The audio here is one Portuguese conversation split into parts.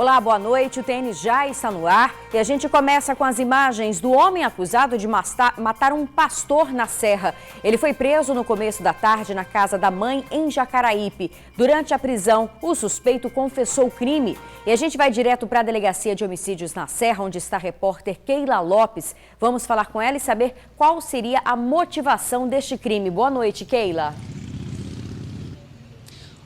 Olá, boa noite. O TN já está no ar e a gente começa com as imagens do homem acusado de matar um pastor na Serra. Ele foi preso no começo da tarde na casa da mãe em Jacaraípe. Durante a prisão, o suspeito confessou o crime. E a gente vai direto para a Delegacia de Homicídios na Serra, onde está a repórter Keila Lopes. Vamos falar com ela e saber qual seria a motivação deste crime. Boa noite, Keila.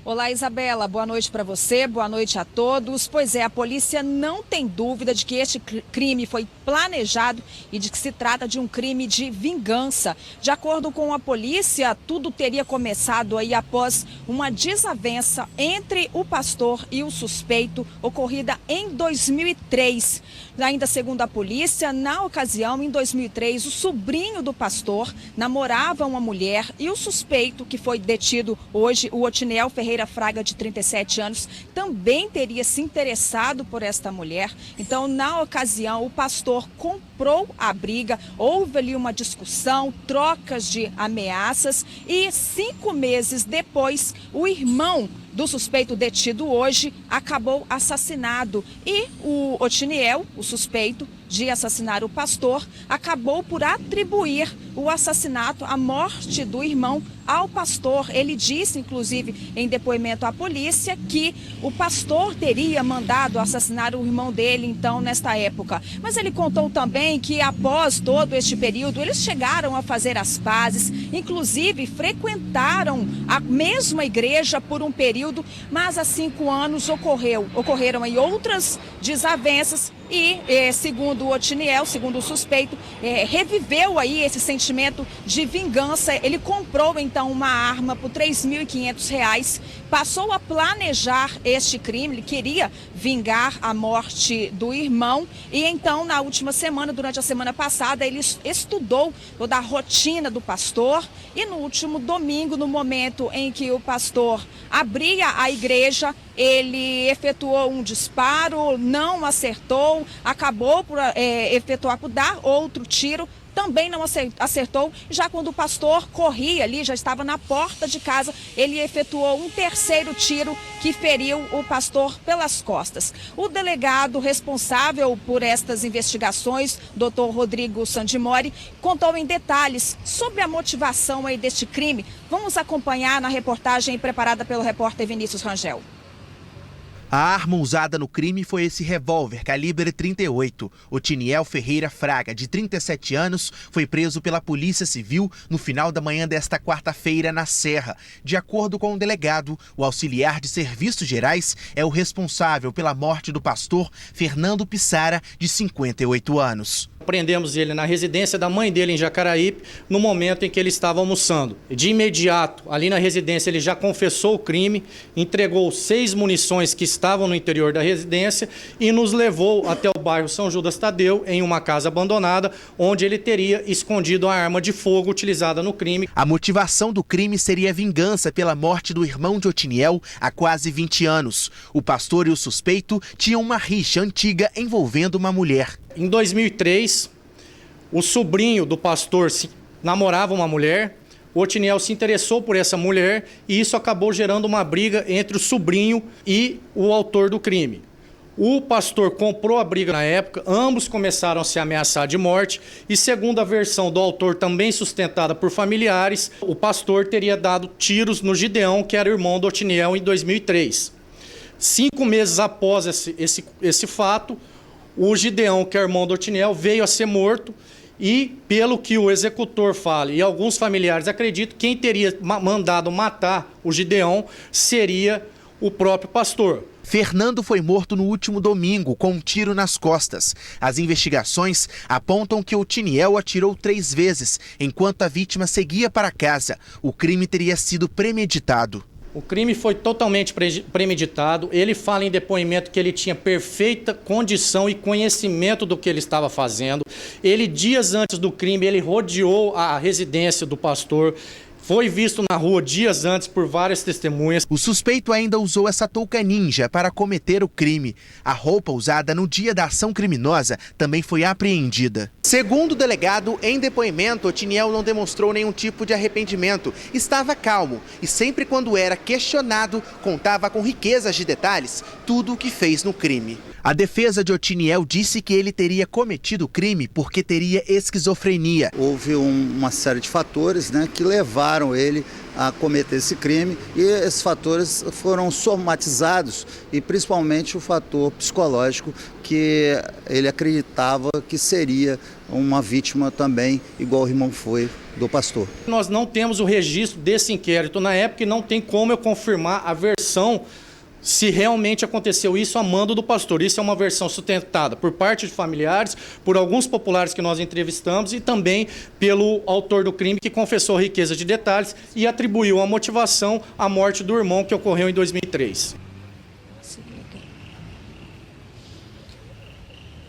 Olá, Isabela. Boa noite para você, boa noite a todos. Pois é, a polícia não tem dúvida de que este crime foi planejado e de que se trata de um crime de vingança. De acordo com a polícia, tudo teria começado aí após uma desavença entre o pastor e o suspeito, ocorrida em 2003. Ainda segundo a polícia, na ocasião, em 2003, o sobrinho do pastor namorava uma mulher e o suspeito, que foi detido hoje, o Otiniel Ferreira Fraga, de 37 anos, também teria se interessado por esta mulher. Então, na ocasião, o pastor comprou a briga, houve ali uma discussão, trocas de ameaças e 5 meses depois, o irmão do suspeito detido hoje acabou assassinado e o Otiniel, o suspeito de assassinar o pastor, acabou por atribuir o assassinato, a morte do irmão, ao pastor. Ele disse, inclusive, em depoimento à polícia, que o pastor teria mandado assassinar o irmão dele, então, nesta época. Mas ele contou também que, após todo este período, eles chegaram a fazer as pazes, inclusive frequentaram a mesma igreja por um período, mas há 5 anos ocorreram aí outras desavenças e, segundo o Otiniel, segundo o suspeito, reviveu aí esse sentimento de vingança. Ele comprou então uma arma por R$ 3.500, passou a planejar este crime, ele queria vingar a morte do irmão e então na última semana, durante a semana passada, ele estudou toda a rotina do pastor e no último domingo, no momento em que o pastor abria a igreja, ele efetuou um disparo, não acertou, acabou por efetuar, por dar outro tiro, também não acertou. Já quando o pastor corria ali, já estava na porta de casa, ele efetuou um terceiro tiro que feriu o pastor pelas costas. O delegado responsável por estas investigações, Dr. Rodrigo Sandimori, contou em detalhes sobre a motivação aí deste crime. Vamos acompanhar na reportagem preparada pelo repórter Vinícius Rangel. A arma usada no crime foi esse revólver calibre 38. Otiniel Ferreira Fraga, de 37 anos, foi preso pela Polícia Civil no final da manhã desta quarta-feira na Serra. De acordo com o delegado, o auxiliar de serviços gerais é o responsável pela morte do pastor Fernando Pissara, de 58 anos. Prendemos ele na residência da mãe dele em Jacaraípe, no momento em que ele estava almoçando. De imediato, ali na residência, ele já confessou o crime, entregou 6 munições que estavam no interior da residência e nos levou até o bairro São Judas Tadeu, em uma casa abandonada, onde ele teria escondido a arma de fogo utilizada no crime. A motivação do crime seria vingança pela morte do irmão de Otiniel há quase 20 anos. O pastor e o suspeito tinham uma rixa antiga envolvendo uma mulher. Em 2003, o sobrinho do pastor namorava uma mulher, o Otiniel se interessou por essa mulher e isso acabou gerando uma briga entre o sobrinho e o autor do crime. O pastor comprou a briga na época, ambos começaram a se ameaçar de morte e, segundo a versão do autor, também sustentada por familiares, o pastor teria dado tiros no Gideão, que era irmão do Otiniel, em 2003. 5 meses após esse fato, o Gideão, que é irmão do Otiniel, veio a ser morto e, pelo que o executor fala e alguns familiares acreditam, quem teria mandado matar o Gideão seria o próprio pastor. Fernando foi morto no último domingo com um tiro nas costas. As investigações apontam que Otiniel atirou 3 vezes, enquanto a vítima seguia para casa. O crime teria sido premeditado. O crime foi totalmente premeditado. Ele fala em depoimento que ele tinha perfeita condição e conhecimento do que ele estava fazendo. Ele, dias antes do crime, ele rodeou a residência do pastor, Foi visto na rua dias antes por várias testemunhas. O suspeito ainda usou essa touca ninja para cometer o crime. A roupa usada no dia da ação criminosa também foi apreendida. Segundo o delegado, em depoimento, Otiniel não demonstrou nenhum tipo de arrependimento. Estava calmo e sempre quando era questionado, contava com riquezas de detalhes tudo o que fez no crime. A defesa de Otiniel disse que ele teria cometido o crime porque teria esquizofrenia. Houve uma série de fatores, né, que levaram ele a cometer esse crime e esses fatores foram somatizados e principalmente o fator psicológico que ele acreditava que seria uma vítima também, igual o irmão foi do pastor. Nós não temos o registro desse inquérito na época e não tem como eu confirmar a versão se realmente aconteceu isso a mando do pastor. Isso é uma versão sustentada por parte de familiares, por alguns populares que nós entrevistamos e também pelo autor do crime que confessou riqueza de detalhes e atribuiu a motivação à morte do irmão que ocorreu em 2003.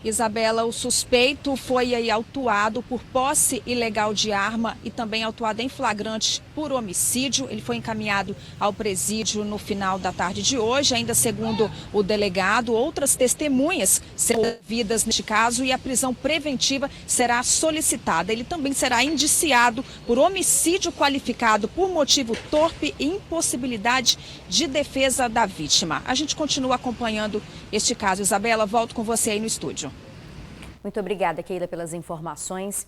Isabela, o suspeito foi aí autuado por posse ilegal de arma e também autuado em flagrante por homicídio. Ele foi encaminhado ao presídio no final da tarde de hoje. Ainda segundo o delegado, outras testemunhas serão ouvidas neste caso e a prisão preventiva será solicitada. Ele também será indiciado por homicídio qualificado por motivo torpe e impossibilidade de defesa da vítima. A gente continua acompanhando este caso. Isabela, volto com você aí no estúdio. Muito obrigada, Keila, pelas informações.